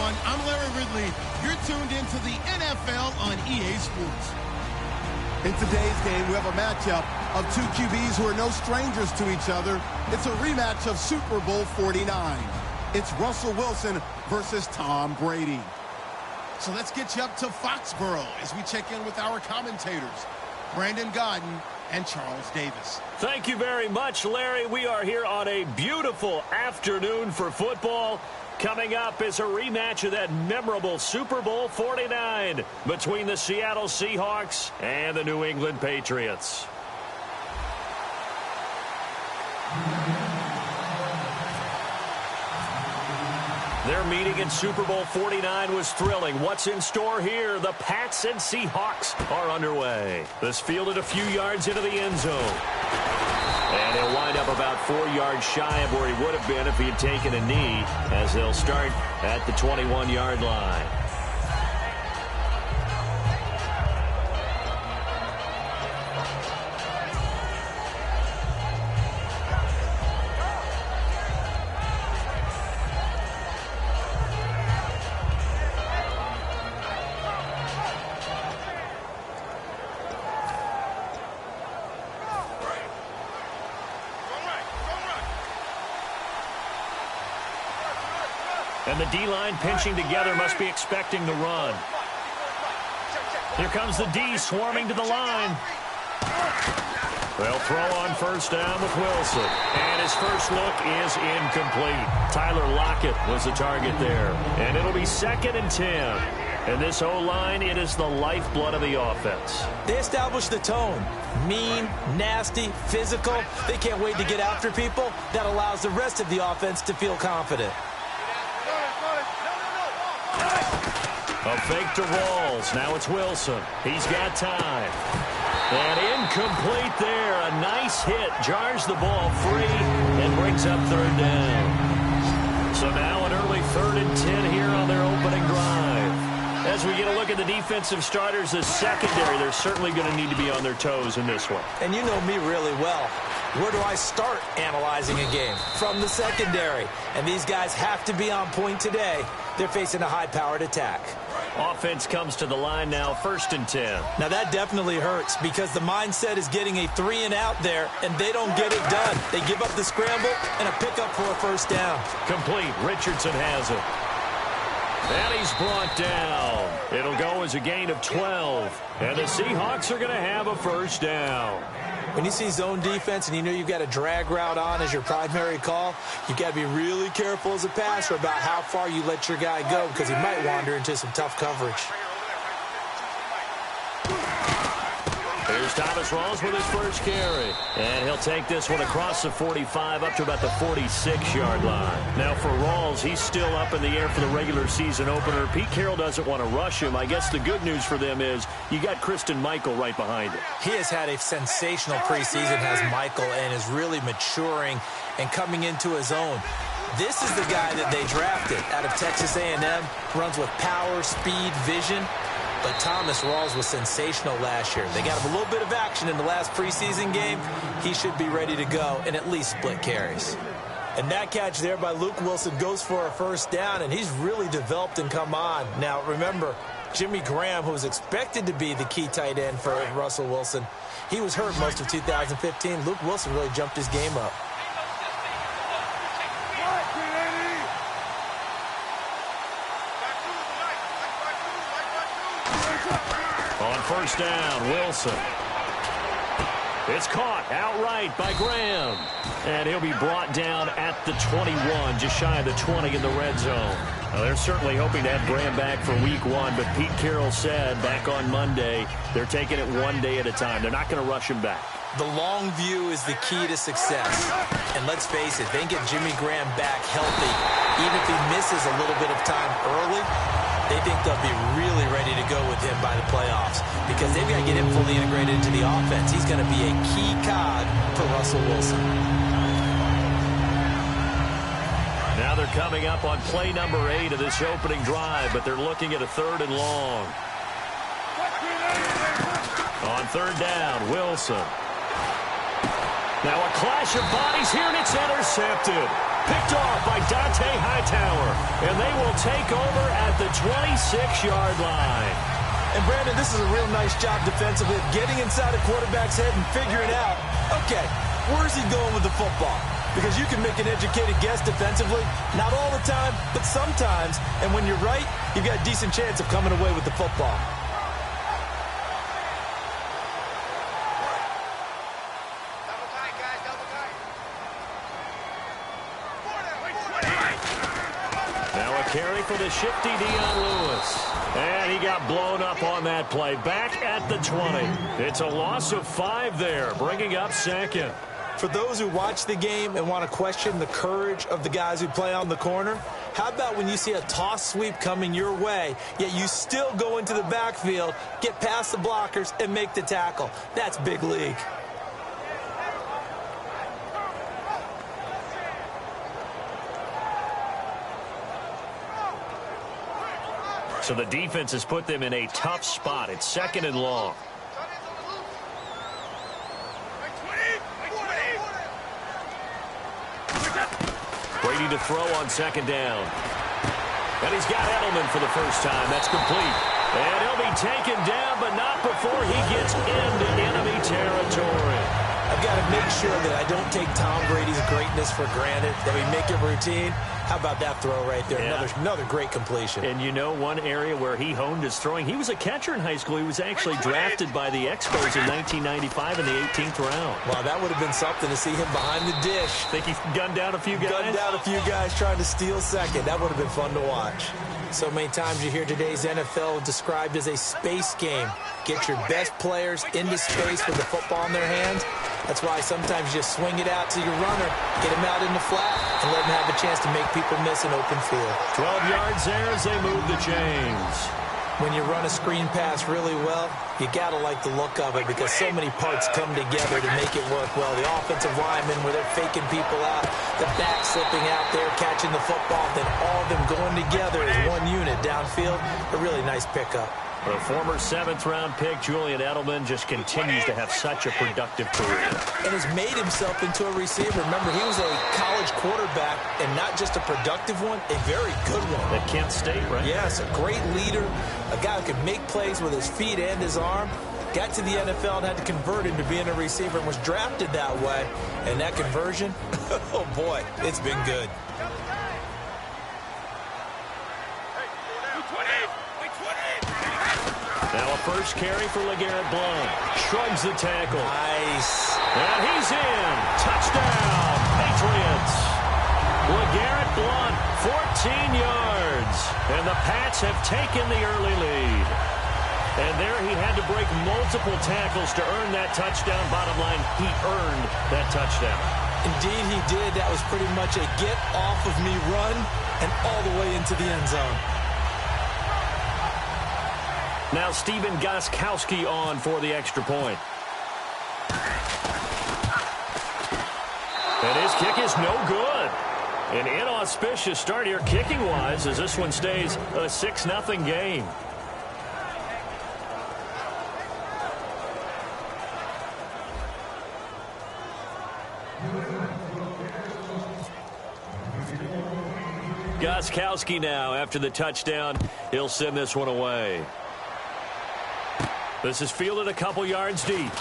everyone. I'm Larry Ridley. You're tuned into the NFL on EA Sports. In today's game, we have a matchup of two QBs who are no strangers to each other. It's a rematch of Super Bowl 49. It's Russell Wilson versus Tom Brady. So let's get you up to Foxborough as we check in with our commentators, Brandon Godden and Charles Davis. Thank you very much, Larry. We are here on a beautiful afternoon for football. Coming up is a rematch of that memorable Super Bowl 49 between the Seattle Seahawks and the New England Patriots. Their meeting in Super Bowl 49 was thrilling. What's in store here? The Pats and Seahawks are underway. This fielded a few yards into the end zone. And he'll wind up about 4 yards shy of where he would have been if he had taken a knee, as they'll start at the 21-yard line. And the D-line pinching together must be expecting the run. Here comes the D swarming to the line. They'll throw on first down with Wilson. And his first look is incomplete. Tyler Lockett was the target there. And it'll be 2nd and 10. And this O-line, it is the lifeblood of the offense. They established the tone. Mean, nasty, physical. They can't wait to get after people. That allows the rest of the offense to feel confident. A fake to Rawls. Now it's Wilson. He's got time. And incomplete there. A nice hit. Jars the ball free and brings up 3rd down. So now an early 3rd and 10 here on their opening drive. As we get a look at the defensive starters, the secondary, they're certainly going to need to be on their toes in this one. And you know me really well. Where do I start analyzing a game? From the secondary. And these guys have to be on point today. They're facing a high-powered attack. Offense comes to the line now, 1st and 10. Now that definitely hurts because the mindset is getting a 3 and out there, and they don't get it done. They give up the scramble and a pickup for a first down. Complete. Richardson has it. And he's brought down. It'll go as a gain of 12. And the Seahawks are going to have a first down. When you see zone defense and you know you've got a drag route on as your primary call, you've got to be really careful as a passer about how far you let your guy go because he might wander into some tough coverage. Here's Thomas Rawls with his first carry. And he'll take this one across the 45 up to about the 46-yard line. Now for Rawls, he's still up in the air for the regular season opener. Pete Carroll doesn't want to rush him. I guess the good news for them is you got Christine Michael right behind him. He has had a sensational preseason, has Michael, and is really maturing and coming into his own. This is the guy that they drafted out of Texas A&M, runs with power, speed, vision. But Thomas Rawls was sensational last year. They got him a little bit of action in the last preseason game. He should be ready to go and at least split carries. And that catch there by Luke Wilson goes for a first down, and he's really developed and come on. Now, remember, Jimmy Graham, who was expected to be the key tight end for Russell Wilson, he was hurt most of 2015. Luke Wilson really jumped his game up. On first down, Wilson. It's caught outright by Graham. And he'll be brought down at the 21, just shy of the 20 in the red zone. Now, they're certainly hoping to have Graham back for week 1, but Pete Carroll said back on Monday they're taking it one day at a time. They're not going to rush him back. The long view is the key to success. And let's face it, they get Jimmy Graham back healthy. Even if he misses a little bit of time early, they think they'll be really ready to go with him by the playoffs because they've got to get him fully integrated into the offense. He's going to be a key cog for Russell Wilson. Now they're coming up on play number 8 of this opening drive, but they're looking at a 3rd and long. On 3rd down, Wilson. Now a clash of bodies here, and it's intercepted. Picked off by Dante Hightower. And they will take over at the 26-yard line. And, Brandon, this is a real nice job defensively of getting inside a quarterback's head and figuring out, okay, where's he going with the football? Because you can make an educated guess defensively, not all the time, but sometimes. And when you're right, you've got a decent chance of coming away with the football. Carry for the shifty Dion Lewis. And he got blown up on that play. Back at the 20. It's a loss of 5 there, bringing up second. For those who watch the game and want to question the courage of the guys who play on the corner, how about when you see a toss sweep coming your way, yet you still go into the backfield, get past the blockers, and make the tackle? That's big league. So the defense has put them in a tough spot. It's 2nd and long. Brady to throw on 2nd down. And he's got Edelman for the first time. That's complete. And he'll be taken down, but not before he gets into enemy territory. I've got to make sure that I don't take Tom Brady's greatness for granted, that we make it routine. How about that throw right there? Yeah. Another great completion. And you know one area where he honed his throwing? He was a catcher in high school. He was actually drafted by the Expos in 1995 in the 18th round. Wow, that would have been something to see him behind the dish. Think he gunned down a few guys? Gunned down a few guys trying to steal second. That would have been fun to watch. So many times you hear today's NFL described as a space game. Get your best players into space with the football in their hands. That's why sometimes you just swing it out to your runner, get him out in the flat, and let him have a chance to make people miss an open field. 12 yards there as they move the chains. When you run a screen pass really well, you got to like the look of it because so many parts come together to make it work well. The offensive linemen where they're faking people out, the back slipping out there, catching the football, then all of them going together as one unit downfield. A really nice pickup. The former 7th-round pick, Julian Edelman, just continues to have such a productive career. And has made himself into a receiver. Remember, he was a college quarterback, and not just a productive one, a very good one. At Kent State, right? Yes, a great leader, a guy who could make plays with his feet and his arm. Got to the NFL and had to convert into being a receiver and was drafted that way. And that conversion, oh boy, it's been good. Now a first carry for LeGarrette Blount. Shrugs the tackle. Nice. And he's in. Touchdown, Patriots. LeGarrette Blount, 14 yards. And the Pats have taken the early lead. And there he had to break multiple tackles to earn that touchdown. Bottom line, he earned that touchdown. Indeed he did. That was pretty much a get-off-of-me run and all the way into the end zone. Now Stephen Gostkowski on for the extra point. And his kick is no good. An inauspicious start here kicking-wise as this one stays a 6-0 game. Gostkowski now after the touchdown. He'll send this one away. This is fielded a couple yards deep.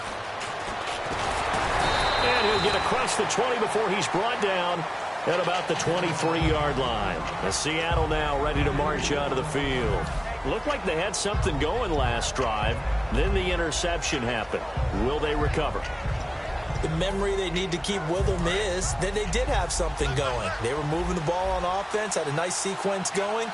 And he'll get across the 20 before he's brought down at about the 23-yard line. As Seattle now ready to march out of the field. Looked like they had something going last drive. Then the interception happened. Will they recover? The memory they need to keep with them is that they did have something going. They were moving the ball on offense, had a nice sequence going.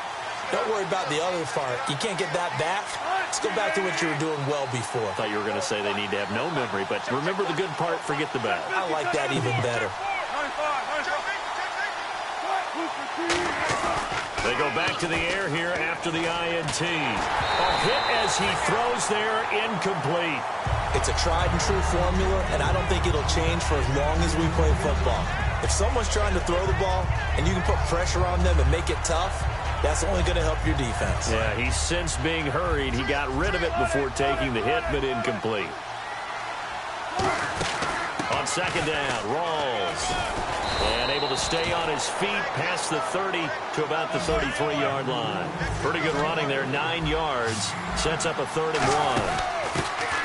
Don't worry about the other part. You can't get that back. Let's go back to what you were doing well before. I thought you were going to say they need to have no memory, but remember the good part, forget the bad. I like that even better. They go back to the air here after the INT. A hit as he throws there, incomplete. It's a tried-and-true formula, and I don't think it'll change for as long as we play football. If someone's trying to throw the ball and you can put pressure on them and make it tough, that's only going to help your defense. Yeah, he's since being hurried. He got rid of it before taking the hit, but incomplete. On second down, Rawls. And able to stay on his feet past the 30 to about the 33-yard line. Pretty good running there, 9 yards. Sets up a 3rd and 1.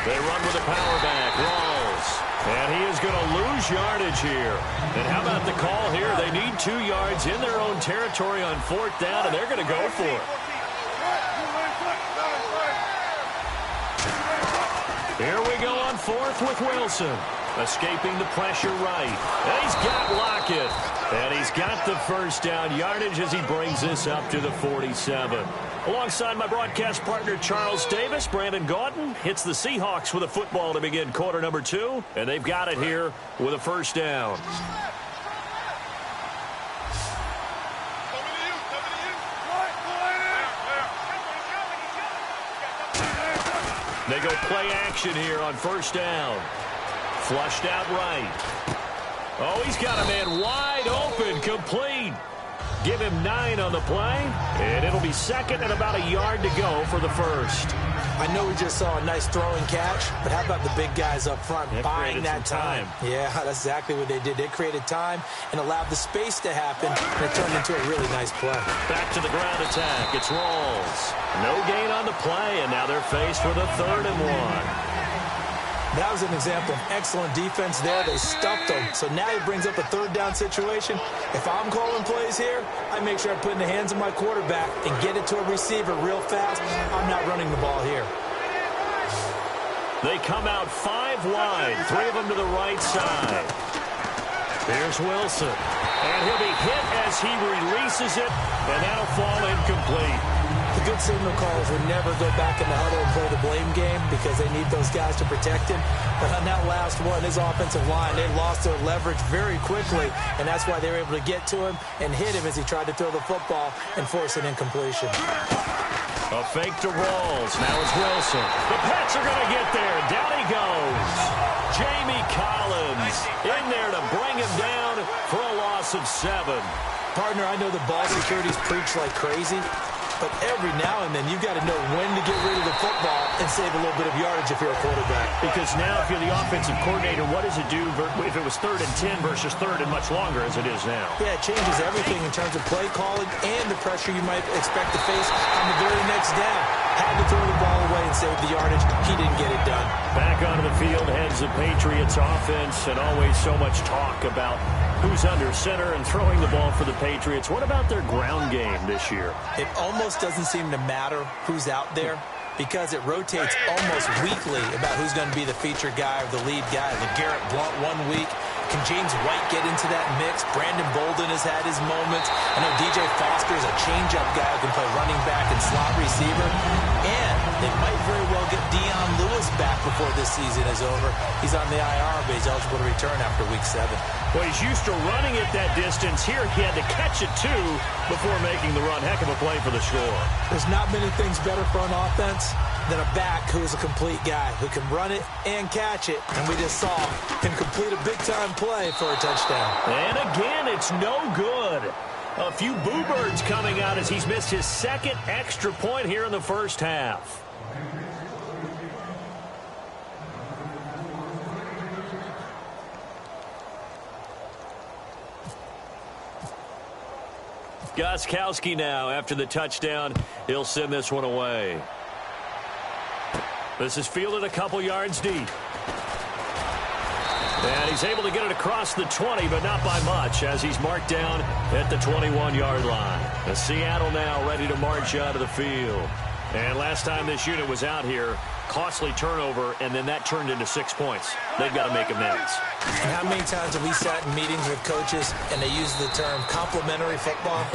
They run with a power back, Rawls. And he is going to lose yardage here. And how about the call here? They need 2 yards in their own territory on 4th down, and they're going to go for it. Here we go on 4th with Wilson. Escaping the pressure right. And he's got Lockett. And he's got the 1st down yardage as he brings this up to the 47. Alongside my broadcast partner, Charles Davis, Brandon Gaudin hits the Seahawks with a football to begin quarter number 2. And they've got it here with a 1st down. They go play action here on 1st down. Flushed out right. Oh, he's got a man wide open, complete. Give him 9 on the play, and it'll be 2nd and about a yard to go for the 1st. I know we just saw a nice throwing catch, but how about the big guys up front buying that time? Yeah, that's exactly what they did. They created time and allowed the space to happen, and it turned into a really nice play. Back to the ground attack. It's Rawls. No gain on the play, and now they're faced with a 3rd and 1. That was an example of excellent defense there. They stuffed them. So now it brings up a 3rd down situation. If I'm calling plays here, I make sure I put it in the hands of my quarterback and get it to a receiver real fast. I'm not running the ball here. They come out 5 wide, 3 of them to the right side. Here's Wilson. And he'll be hit as he releases it, and that'll fall incomplete. The good signal callers would never go back in the huddle and play the blame game because they need those guys to protect him. But on that last one, his offensive line, they lost their leverage very quickly, and that's why they were able to get to him and hit him as he tried to throw the football and force an incompletion. A fake to Rawls. Now it's Wilson. The Pats are going to get there. Down he goes. Jamie Collins in there to bring him down for a loss of 7. Partner, I know the ball security's preached like crazy, but every now and then you've got to know when to get rid of the football and save a little bit of yardage if you're a quarterback. Because now if you're the offensive coordinator, what does it do if it was 3rd and 10 versus 3rd and much longer as it is now? Yeah, it changes everything in terms of play calling and the pressure you might expect to face on the very next down. Had to throw the ball away and save the yardage. He didn't get it done. Back onto the field heads the Patriots offense, and always so much talk about who's under center and throwing the ball for the Patriots. What about their ground game this year? It almost doesn't seem to matter who's out there because it rotates almost weekly about who's going to be the featured guy or the lead guy. LeGarrette Blount 1 week. Can James White get into that mix? Brandon Bolden has had his moments. I know DJ Foster is a change-up guy who can play running back and slot receiver. And they might very well get Dion Lewis back before this season is over. He's on the IR, but he's eligible to return after Week 7. Well, he's used to running it that distance. Here he had to catch it, too, before making the run. Heck of a play for the score. There's not many things better for an offense than a back who is a complete guy who can run it and catch it. And we just saw him complete a big-time play for a touchdown. And again, it's no good. A few boo birds coming out as he's missed his 2nd extra point here in the 1st half. Gostkowski now after the touchdown. He'll send this one away. This is fielded a couple yards deep. And he's able to get it across the 20, but not by much, as he's marked down at the 21-yard line. Seattle now ready to march out of the field. And last time this unit was out here, costly turnover, and then that turned into 6 points. They've got to make amends. And how many times have we sat in meetings with coaches and they use the term complementary football?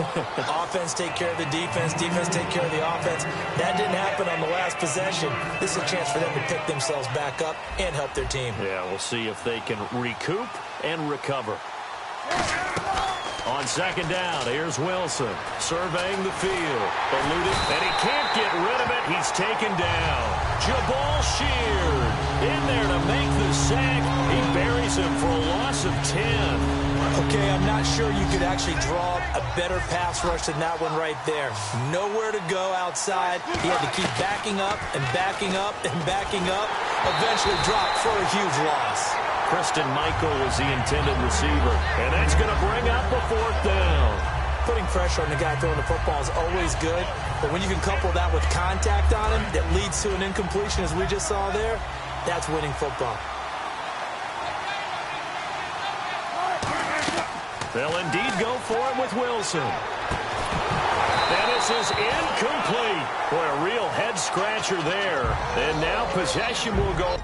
Offense take care of the defense, defense take care of the offense. That didn't happen on the last possession. This is a chance for them to pick themselves back up and help their team. Yeah, we'll see if they can recoup and recover. On 2nd down, here's Wilson surveying the field. Eluded, and he can't get rid of it. He's taken down. Jabal Sheard in there to make the sack. He buries him for a loss of 10. Okay, I'm not sure you could actually draw a better pass rush than that one right there. Nowhere to go outside. He had to keep backing up and backing up and backing up. Eventually dropped for a huge loss. Christine Michael was the intended receiver. And that's going to bring up a 4th down. Putting pressure on the guy throwing the football is always good, but when you can couple that with contact on him that leads to an incompletion, as we just saw there, that's winning football. They'll indeed go for it with Wilson. And this is incomplete. Boy, a real head-scratcher there. And now possession will go.